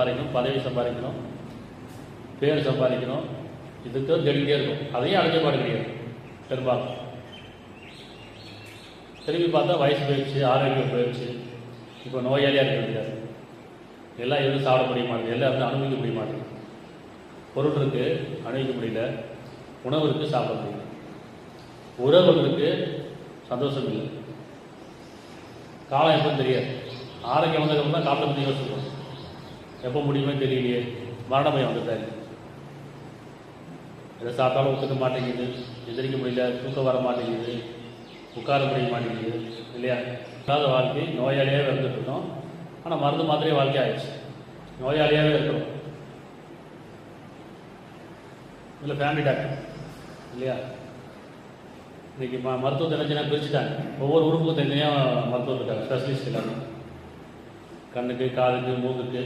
சம்பாதிக்கணும், பதவி சம்பாதிக்கணும், பேர் சம்பாதிக்கணும், இதுக்கு தேடிக்கிட்டே இருக்கும். அதையும் அடைஞ்ச பாடு கிடையாது பெரும்பாலும். திரும்பி பார்த்தா வயசு போயிடுச்சு, ஆரோக்கியம் போயிடுச்சு, இப்போ நோயாளியாக இருக்க முடியாது, எல்லாம் எதுவும் சாப்பிட முடிய மாட்டேங்குது, எல்லாம் வந்து அனுபவிக்க முடிய மாட்டேங்குது. பொருள் இருக்குது அனுபவிக்க முடியல, உணவு இருக்குது சாப்பிட முடியல, உறவுகளுக்கு சந்தோஷம் இல்லை, காலம் எப்போன்னு தெரியாது. ஆரோக்கியம் வந்ததுக்கப்புறம் தான் காலத்தை பற்றி யோசிக்கணும், எப்போ முடியுமே தெரியலையே, மரண பயம் வந்துட்டாரு, எதை சாப்பிட்டாலும் ஒத்துக்க மாட்டேங்குது, எதிரிக்க முடியல, தூக்கம் வர மாட்டேங்குது, உட்கார முடிய மாட்டேங்குது இல்லையா? இல்லாத வாழ்க்கை நோயாளியாகவே இருந்துட்டு இருக்கோம். ஆனால் மருந்து மாத்திரையே வாழ்க்கை ஆயிடுச்சு, நோயாளியாகவே இருக்கிறோம். இல்லை ஃபேமிலி டாக்டர் இல்லையா? இன்றைக்கி மருத்துவத்தை நினச்சினா பிரிச்சுட்டாங்க, ஒவ்வொரு உறுப்புக்கும் தனியாக மருத்துவம் இருக்காங்க, ஸ்பெஷலிஸ்ட் எல்லாமே, கண்ணுக்கு, காதுக்கு, மூக்குக்கு,